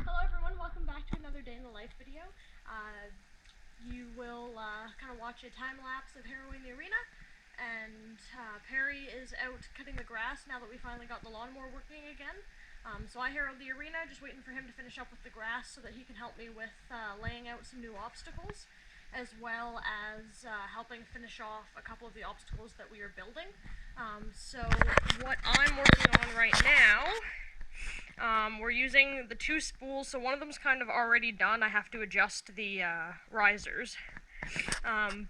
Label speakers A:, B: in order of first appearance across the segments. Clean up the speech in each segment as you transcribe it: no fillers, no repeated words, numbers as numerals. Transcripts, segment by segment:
A: Hello everyone, welcome back to another day in the life video. You will kind of watch a time lapse of harrowing the arena, and Perry is out cutting the grass now that we finally got the lawnmower working again. So I harrowed the arena, just waiting for him to finish up with the grass so that he can help me with laying out some new obstacles, as well as helping finish off a couple of the obstacles that we are building. So what I'm working on right now, we're using the two spools, so one of them's kind of already done. I have to adjust the risers.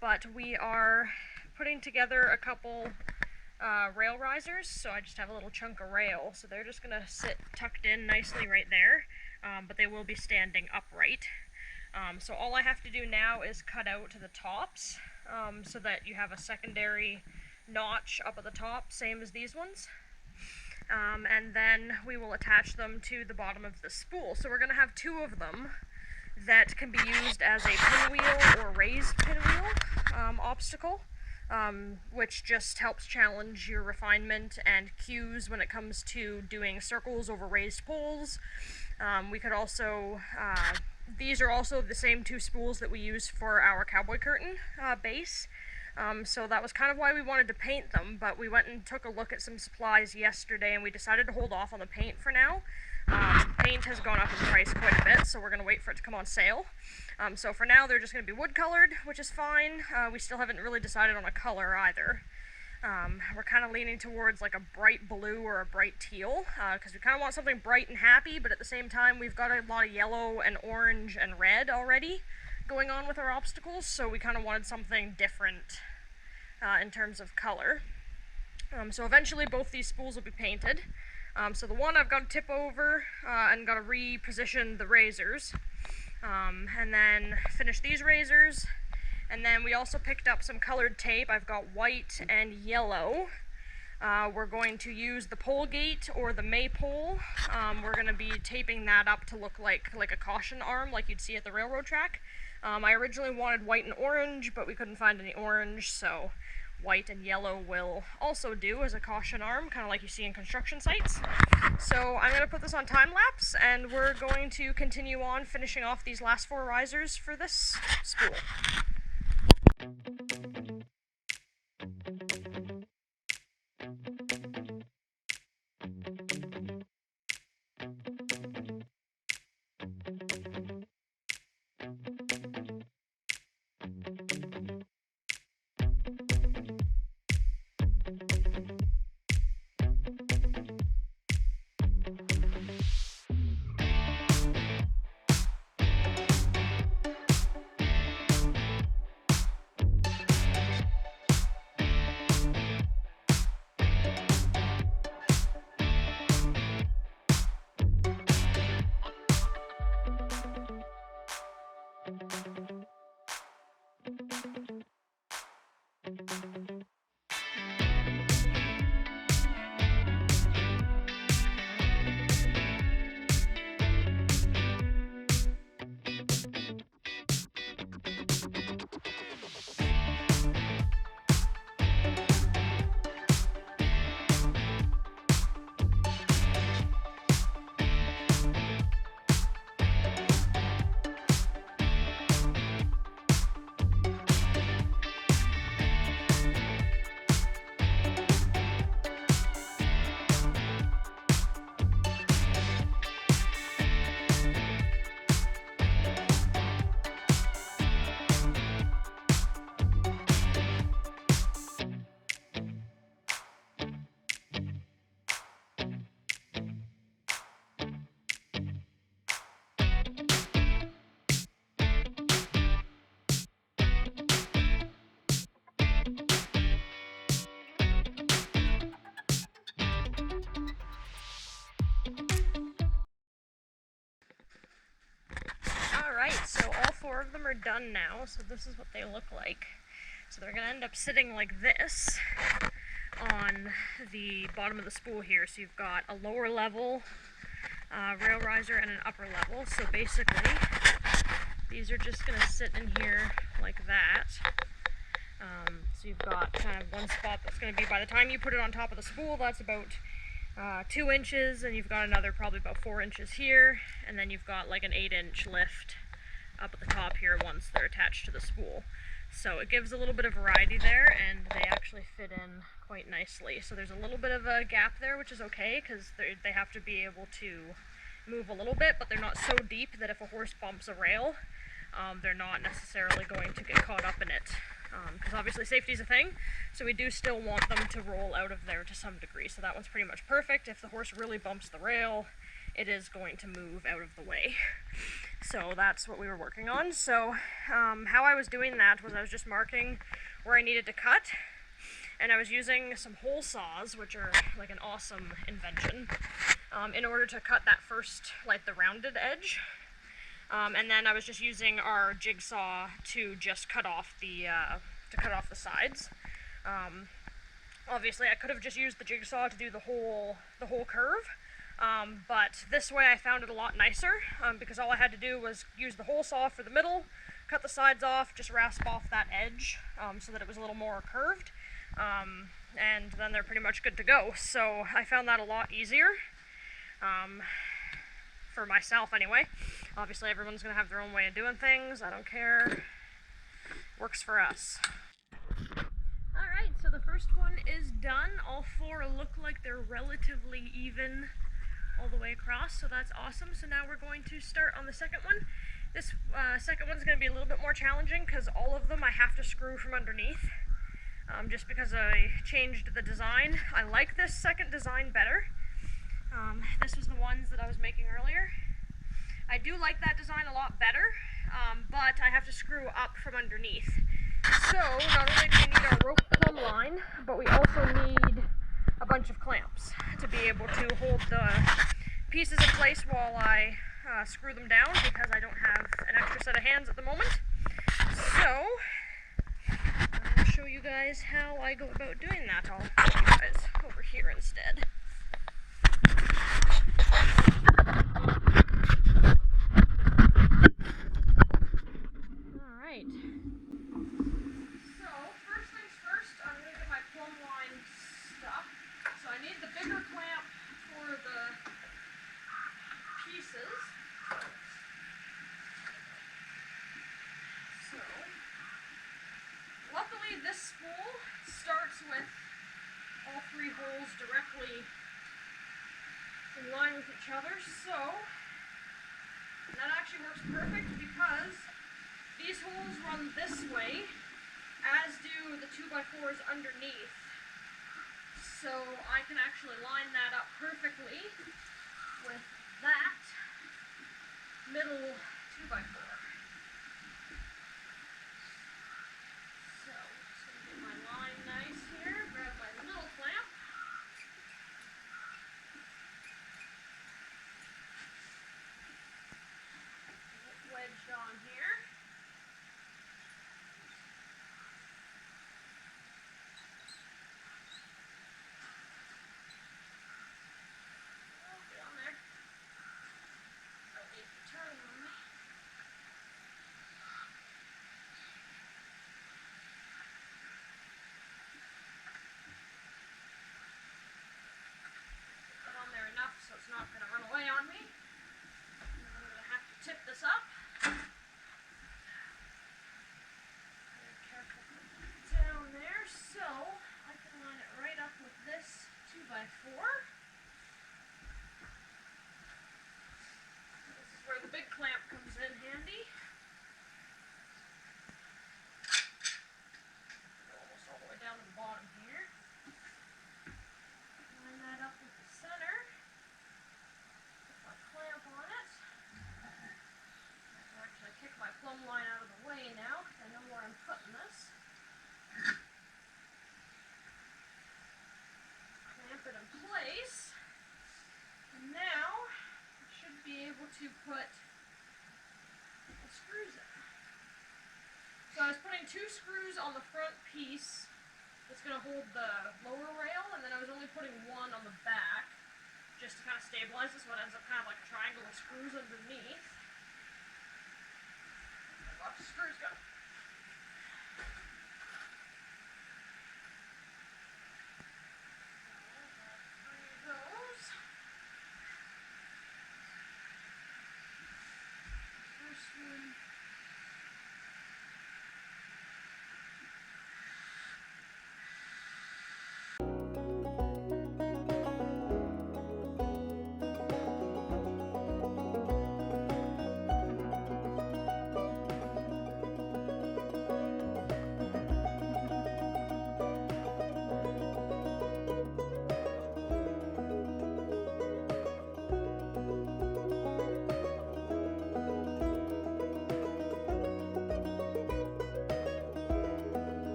A: But we are putting together a couple rail risers, so I just have a little chunk of rail, so they're just going to sit tucked in nicely right there, but they will be standing upright. So all I have to do now is cut out the tops, so that you have a secondary notch up at the top, same as these ones. And then we will attach them to the bottom of the spool. So we're going to have two of them that can be used as a pinwheel or raised pinwheel obstacle, which just helps challenge your refinement and cues when it comes to doing circles over raised poles. We could also, these are also the same two spools that we use for our cowboy curtain base. So that was kind of why we wanted to paint them, but we went and took a look at some supplies yesterday and we decided to hold off on the paint for now. Paint has gone up in price quite a bit, so we're going to wait for it to come on sale. So for now they're just going to be wood colored, which is fine. We still haven't really decided on a color either. We're kind of leaning towards like a bright blue or a bright teal, because we kind of want something bright and happy, but at the same time we've got a lot of yellow and orange and red already going on with our obstacles, so we kind of wanted something different in terms of color. So eventually both these spools will be painted. So the one I've got to tip over and got to reposition the razors, and then finish these razors. And then we also picked up some colored tape. I've got white and yellow. We're going to use the pole gate or the maypole. We're going to be taping that up to look like a caution arm like you'd see at the railroad track. I originally wanted white and orange, but we couldn't find any orange, so white and yellow will also do as a caution arm, kind of like you see in construction sites. So I'm going to put this on time lapse, and we're going to continue on finishing off these last four risers for this spool. 4 of them are done now, so this is what they look like. So they're going to end up sitting like this on the bottom of the spool here. So you've got a lower level rail riser and an upper level. So basically, these are just going to sit in here like that. So you've got kind of one spot that's going to be, by the time you put it on top of the spool, that's about 2 inches, and you've got another probably about 4 inches here, and then you've got like an 8-inch lift up at the top here once they're attached to the spool. So it gives a little bit of variety there, and they actually fit in quite nicely. So there's a little bit of a gap there, which is okay, because they have to be able to move a little bit, but they're not so deep that if a horse bumps a rail, they're not necessarily going to get caught up in it. Because obviously safety is a thing, so we do still want them to roll out of there to some degree. So that one's pretty much perfect. If the horse really bumps the rail, it is going to move out of the way. So that's what we were working on. So how I was doing that was I was just marking where I needed to cut, and I was using some hole saws, which are like an awesome invention, in order to cut that first, like the rounded edge. And then I was just using our jigsaw to just cut off the sides. Obviously, I could have just used the jigsaw to do the whole curve, but this way I found it a lot nicer, because all I had to do was use the hole saw for the middle, cut the sides off, just rasp off that edge so that it was a little more curved, and then they're pretty much good to go. So I found that a lot easier. For myself anyway. Obviously everyone's going to have their own way of doing things. I don't care. Works for us. Alright, so the first one is done. All 4 look like they're relatively even all the way across, so that's awesome. So now we're going to start on the second one. This second one's going to be a little bit more challenging because all of them I have to screw from underneath, just because I changed the design. I like this second design better. This was the ones that I was making earlier. I do like that design a lot better, but I have to screw up from underneath. So not only do we need our rope plumb line, but we also need a bunch of clamps to be able to hold the pieces in place while I screw them down, because I don't have an extra set of hands at the moment. So I'll show you guys how I go about doing that. I'll put you guys over here instead. Alright, so first things first, I'm going to get my plumb line stuck. So I need the bigger clamp for the pieces. So, luckily this spool starts with all 3 holes directly in line with each other, so that actually works perfect because these holes run this way, as do the 2x4s underneath. So I can actually line that up perfectly with that middle 2x4. So just going to get my line nice here, grab my little clamp. Wedged on here. Oh, get on there. Don't need to turn on me. Get on there enough so it's not going to run away on me. And I'm going to have to tip this up. Down there, so I can line it right up with this 2x4. This is where the big clamp comes in handy. Almost all the way down to the bottom here. Line that up with the center. Put my clamp on it. I can actually kick my plumb line out of the way now because I know where I'm putting this. Clamp it in place, and now I should be able to put 2 screws on the front piece that's going to hold the lower rail, and then I was only putting 1 on the back just to kind of stabilize this, so it ends up kind of like a triangle with screws underneath. Watch the screws go.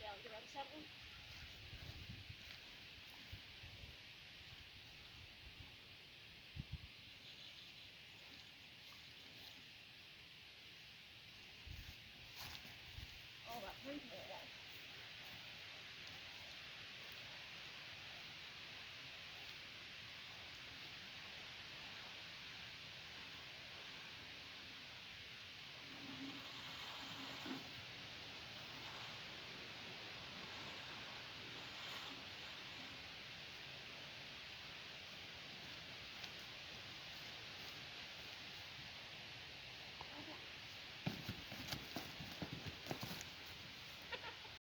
A: Yeah, get on 7.